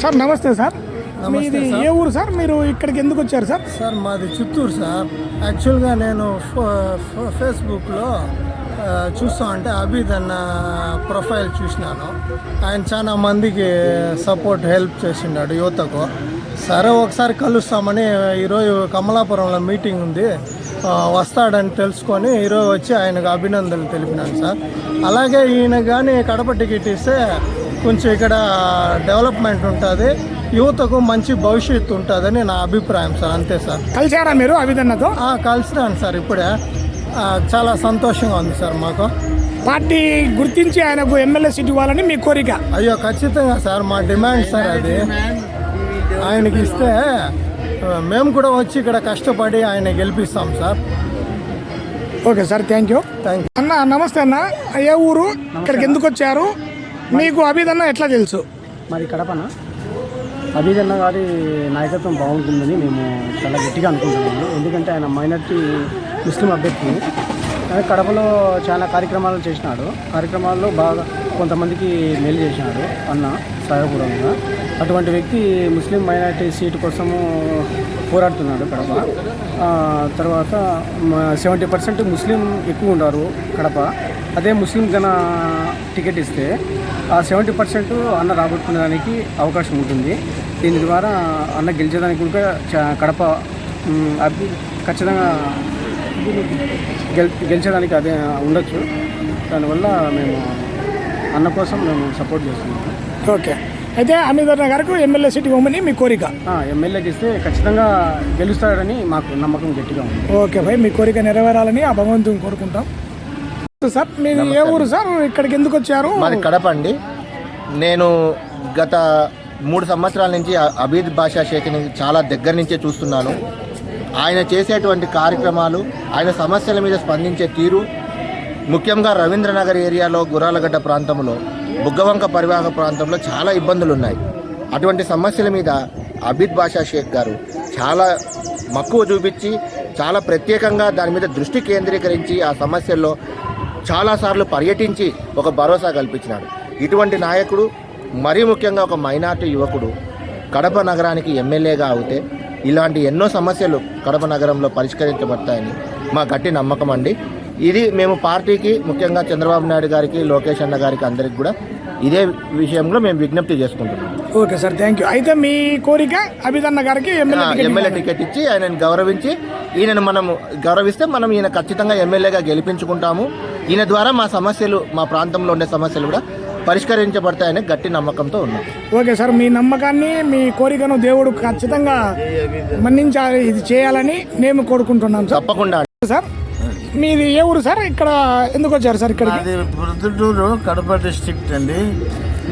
Sir నమస్తే sir. మీది ఏ ఊరు సార్? మీరు ఇక్కడికి ఎందుకు వచ్చారు సార్? సార్ మాది చిత్తూరు సార్. యాక్చువల్గా నేను ఫేస్బుక్లో చూస్తా అంటే అబీద్ అన్న ప్రొఫైల్ చూసినాను. ఆయన చాలా మందికి సపోర్ట్ హెల్ప్ చేసినాడు యువతకు. సరే ఒకసారి కలుస్తామని ఈరోజు కమలాపురంలో మీటింగ్ ఉంది, వస్తాడని తెలుసుకొని ఈరోజు వచ్చి ఆయనకు అభినందనలు తెలిపినాను సార్. అలాగే ఈయన కానీ కడప టికెట్ ఇస్తే కొంచెం ఇక్కడ డెవలప్మెంట్ ఉంటుంది, యువతకు మంచి భవిష్యత్తు ఉంటుందని నా అభిప్రాయం సార్. అంతే సార్. కలిసారా మీరు అభిదన్నతో? కలిసినాను సార్. ఇప్పుడే చాలా సంతోషంగా ఉంది సార్ మాకు. పార్టీ గుర్తించి ఆయనకు ఎమ్మెల్యే సీట్ ఇవ్వాలని మీ కోరిక? అయ్యో ఖచ్చితంగా సార్, మా డిమాండ్ సార్ అది. ఆయనకి ఇస్తే మేము కూడా వచ్చి ఇక్కడ కష్టపడి ఆయన గెలిపిస్తాం sir. Okay sir, thank you. అన్న నమస్తే అన్న. ఏ ఊరు? ఇక్కడికి ఎందుకు వచ్చారు? మీకు అభిదన్న ఎట్లా తెలుసు? మరి కడపన అభిదన్న గారి నాయకత్వం బాగుంటుందని మేము చాలా గట్టిగా అనుకుంటున్నాము. ఎందుకంటే ఆయన మైనార్టీ ముస్లిం అభ్యర్థి. కడపలో చాలా కార్యక్రమాలు చేసినాడు. కార్యక్రమాల్లో బాగా కొంతమందికి మేలు చేసినాడు అన్న సహాయపూర్వకంగా. అటువంటి వ్యక్తి ముస్లిం మైనార్టీ సీటు కోసము పోరాడుతున్నాడు కడప. తర్వాత 70% ముస్లిం ఎక్కువ ఉన్నారు కడప. అదే ముస్లిం కన్నా టికెట్ ఇస్తే ఆ 70% అన్న రాబట్టుకోవడానికి అవకాశం ఉంటుంది. దీని ద్వారా అన్న గెలిచేదానికి కూడా కడప ఖచ్చితంగా గెలిచేదానికి అదే ఉండొచ్చు. దానివల్ల మేము అన్న కోసం మేము సపోర్ట్ చేస్తున్నాము. ఓకే, అయితే అమీదన్న గారికి ఎమ్మెల్యే సీట్ ఇవ్వమని మీ కోరిక? ఎమ్మెల్యేకి ఇస్తే ఖచ్చితంగా గెలుస్తాడని మాకు నమ్మకం గట్టిగా ఉంది. ఓకే భాయ్, మీ కోరిక నెరవేరాలని ఆ భగవంతుని కోరుకుంటాం. సార్ మీరు ఏ ఊరు సార్? ఇక్కడికి ఎందుకు వచ్చారు? మాది కడప అండి. నేను గత 3 సంవత్సరాల నుంచి అబీద్ బాషా షేఖ్ని చాలా దగ్గర నుంచే చూస్తున్నాను. ఆయన చేసేటువంటి కార్యక్రమాలు, ఆయన సమస్యల మీద స్పందించే తీరు, ముఖ్యంగా రవీంద్రనగర్ ఏరియాలో గుర్రాలగడ్డ ప్రాంతంలో, బుగ్గవంక పరివాహక ప్రాంతంలో చాలా ఇబ్బందులు ఉన్నాయి. అటువంటి సమస్యల మీద అబీద్ బాషా షేక్ గారు చాలా మక్కువ చూపించి చాలా ప్రత్యేకంగా దాని మీద దృష్టి కేంద్రీకరించి ఆ సమస్యల్లో చాలాసార్లు పర్యటించి ఒక భరోసా కల్పించినాడు. ఇటువంటి నాయకుడు, మరీ ముఖ్యంగా ఒక మైనార్టీ యువకుడు కడప నగరానికి ఎమ్మెల్యేగా అవుతే ఇలాంటి ఎన్నో సమస్యలు కడప నగరంలో పరిష్కరించబడతాయని మా గట్టి నమ్మకం అండి. ఇది మేము పార్టీకి, ముఖ్యంగా చంద్రబాబు నాయుడు గారికి, లోకేష్ అన్న గారికి, అందరికి కూడా ఇదే విషయంలో మేము విజ్ఞప్తి చేసుకుంటున్నాం. Okay sir, thank you. అయితే మీ కోరిక అభిదన్న గారికి ఎమ్మెల్యే టికెట్ ఇచ్చి ఆయనను గౌరవించి, ఈయనను మనం గౌరవిస్తే మనం ఈయన ఖచ్చితంగా ఎమ్మెల్యేగా గెలిపించుకుంటాము. ఈయన ద్వారా మా సమస్యలు, మా ప్రాంతంలో ఉండే సమస్యలు కూడా పరిష్కరించబడతాయని గట్టి నమ్మకంతో ఉన్నాం. ఓకే సార్, మీ నమ్మకాన్ని, మీ కోరికను దేవుడు ఖచ్చితంగా మన్నించాలి, ఇది చేయాలని మేము కోరుకుంటున్నాం సార్. తప్పకుండా సార్. మీది ఏ ఊరు సార్? ఇక్కడ ఎందుకు వచ్చారు సార్? ఇక్కడ ప్రొద్దుటూరు, కడప డిస్ట్రిక్ట్ అండి.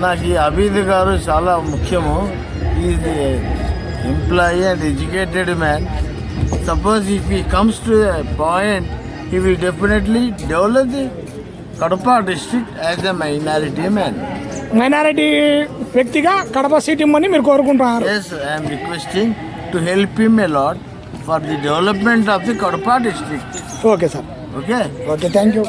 నాకు ఈ అబీద్ గారు చాలా ముఖ్యము. Is employee and educated man. Suppose if he comes to a point, he will definitely develop the Kadapa district as a minority man. Minority వ్యక్తిగా కడప సీట్ ఇమ్మని మీరు కోరుకుంటున్నారు? Yes, I am requesting to help him a lot for the development of the Kadapa district. Okay sir. Okay. Okay, thank you.